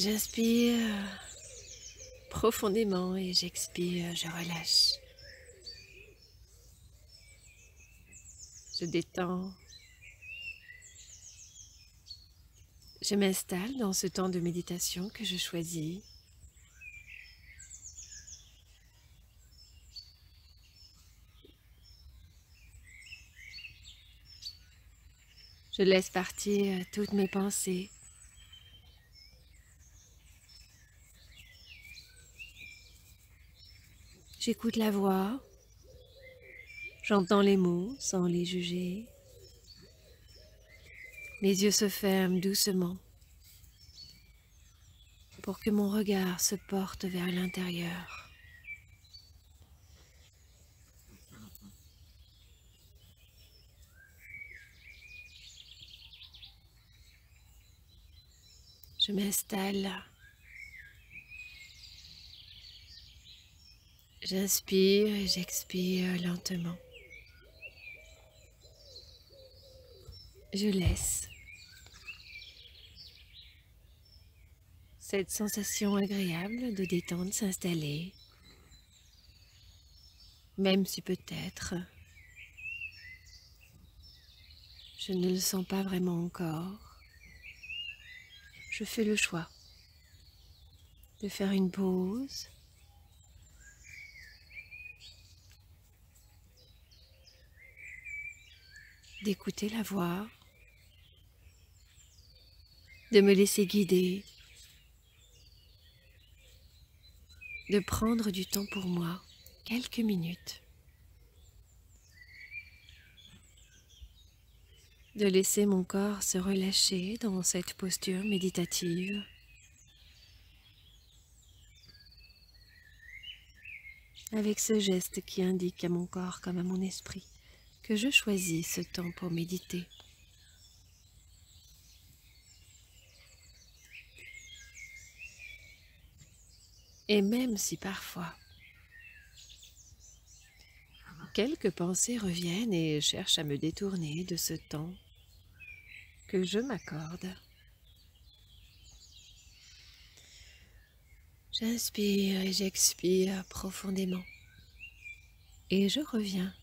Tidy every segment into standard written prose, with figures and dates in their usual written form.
J'inspire profondément et j'expire, je relâche. Je détends. Je m'installe dans ce temps de méditation que je choisis. Je laisse partir toutes mes pensées. J'écoute la voix. J'entends les mots sans les juger. Mes yeux se ferment doucement pour que mon regard se porte vers l'intérieur. Je m'installe. J'inspire et j'expire lentement. Je laisse cette sensation agréable de détente s'installer, même si peut-être je ne le sens pas vraiment encore. Je fais le choix de faire une pause, d'écouter la voix, de me laisser guider, de prendre du temps pour moi, quelques minutes, de laisser mon corps se relâcher dans cette posture méditative. Avec ce geste qui indique à mon corps comme à mon esprit que je choisis ce temps pour méditer. Et même si parfois quelques pensées reviennent et cherchent à me détourner de ce temps que je m'accorde, j'inspire et j'expire profondément et je reviens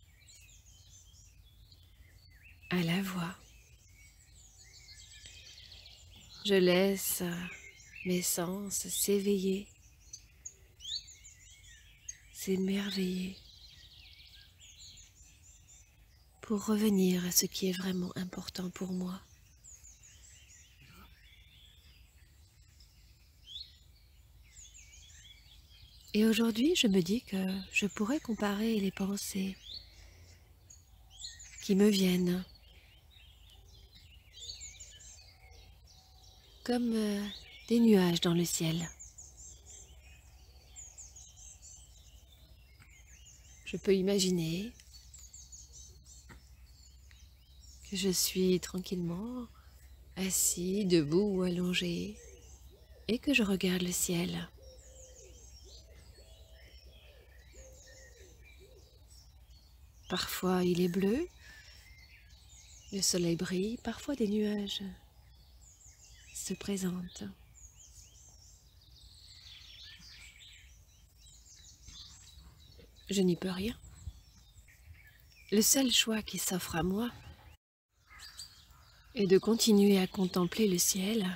à la voix. Je laisse mes sens s'éveiller, s'émerveiller pour revenir à ce qui est vraiment important pour moi. Et aujourd'hui, je me dis que je pourrais comparer les pensées qui me viennent comme des nuages dans le ciel. Je peux imaginer que je suis tranquillement assis, debout ou allongé et que je regarde le ciel. Parfois il est bleu, le soleil brille, parfois des nuages se présentent. Je n'y peux rien. Le seul choix qui s'offre à moi est de continuer à contempler le ciel,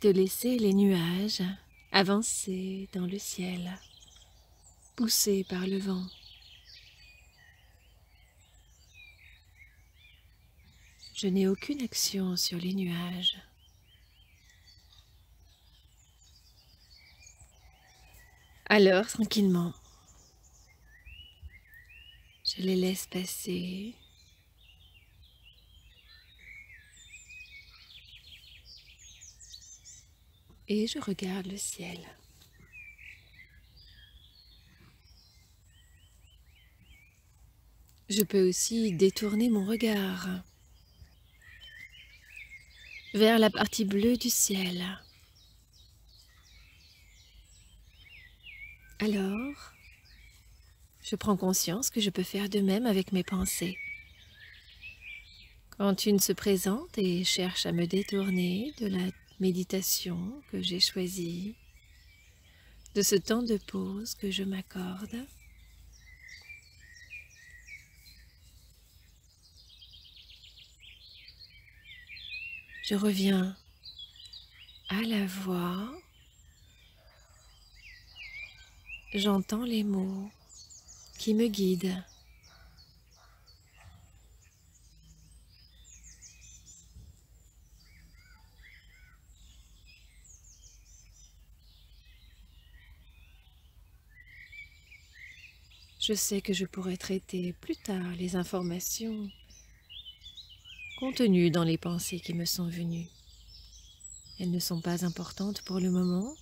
de laisser les nuages avancer dans le ciel, poussés par le vent. Je n'ai aucune action sur les nuages. Alors, tranquillement, je les laisse passer. Et je regarde le ciel. Je peux aussi détourner mon regard vers la partie bleue du ciel. Alors, je prends conscience que je peux faire de même avec mes pensées. Quand une se présente et cherche à me détourner de la méditation que j'ai choisie, de ce temps de pause que je m'accorde, je reviens à la voix, j'entends les mots qui me guident. Je sais que je pourrai traiter plus tard les informations contenues dans les pensées qui me sont venues. Elles ne sont pas importantes pour le moment.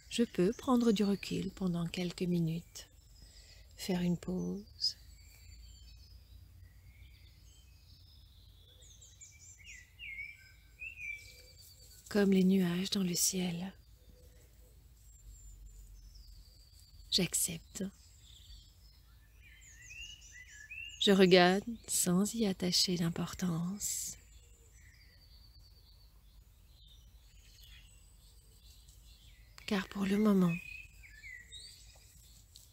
Je peux prendre du recul pendant quelques minutes, faire une pause. Comme les nuages dans le ciel, j'accepte. Je regarde sans y attacher d'importance. Car pour le moment,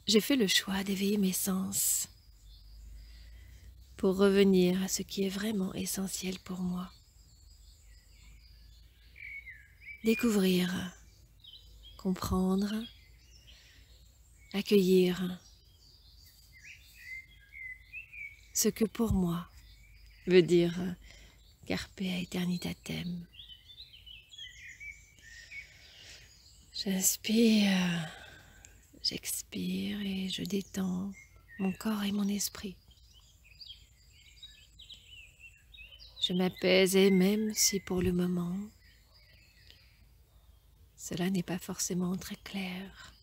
j'ai fait le choix d'éveiller mes sens pour revenir à ce qui est vraiment essentiel pour moi. Découvrir, comprendre, accueillir ce que pour moi veut dire carpe aeternitatem. J'inspire, j'expire et je détends mon corps et mon esprit. Je m'apaise et même si pour le moment, cela n'est pas forcément très clair,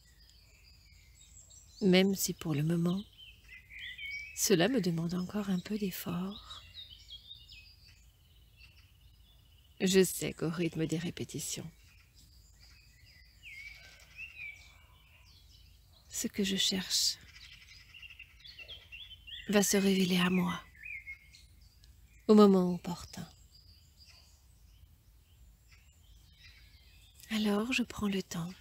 même si pour le moment, cela me demande encore un peu d'effort, je sais qu'au rythme des répétitions, ce que je cherche va se révéler à moi au moment opportun. Alors je prends le temps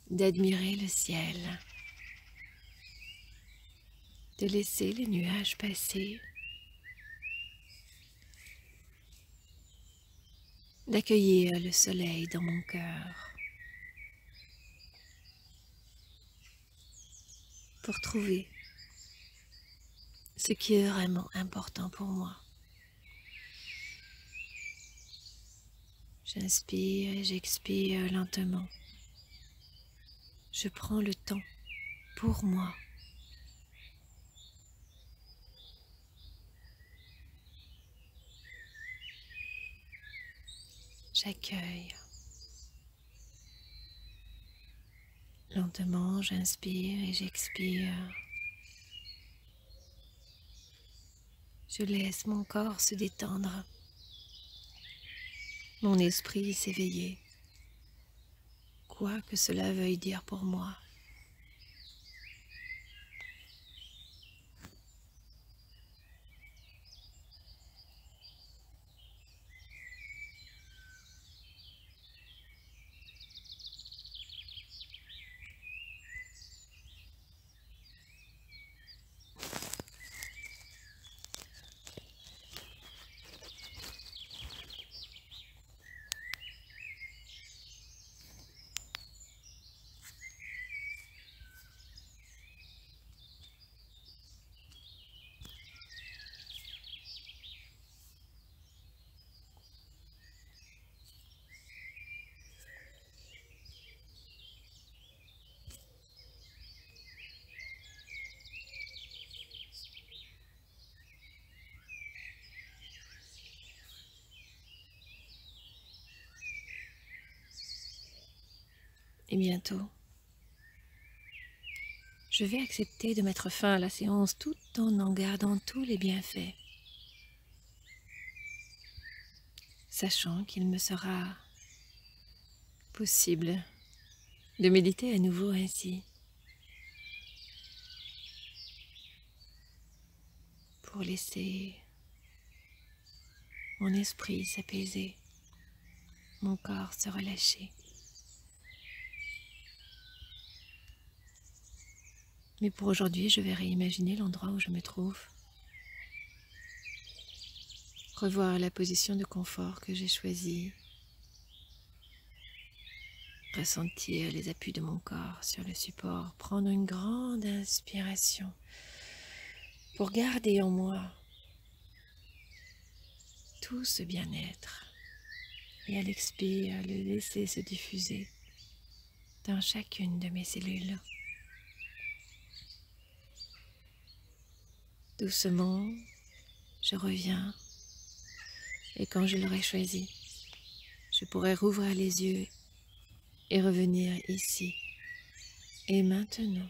d'admirer le ciel, de laisser les nuages passer, d'accueillir le soleil dans mon cœur, pour trouver ce qui est vraiment important pour moi. J'inspire et j'expire lentement. Je prends le temps pour moi. J'accueille. Lentement, j'inspire et j'expire. Je laisse mon corps se détendre, mon esprit s'éveiller, quoi que cela veuille dire pour moi. Et bientôt, je vais accepter de mettre fin à la séance tout en gardant tous les bienfaits, sachant qu'il me sera possible de méditer à nouveau ainsi. pour laisser mon esprit s'apaiser, mon corps se relâcher. Mais pour aujourd'hui, je vais réimaginer l'endroit où je me trouve. Revoir la position de confort que j'ai choisie. Ressentir les appuis de mon corps sur le support. Prendre une grande inspiration pour garder en moi tout ce bien-être. Et à l'expire, le laisser se diffuser dans chacune de mes cellules. Doucement, je reviens. Et quand je l'aurai choisi, je pourrai rouvrir les yeux et revenir ici et maintenant.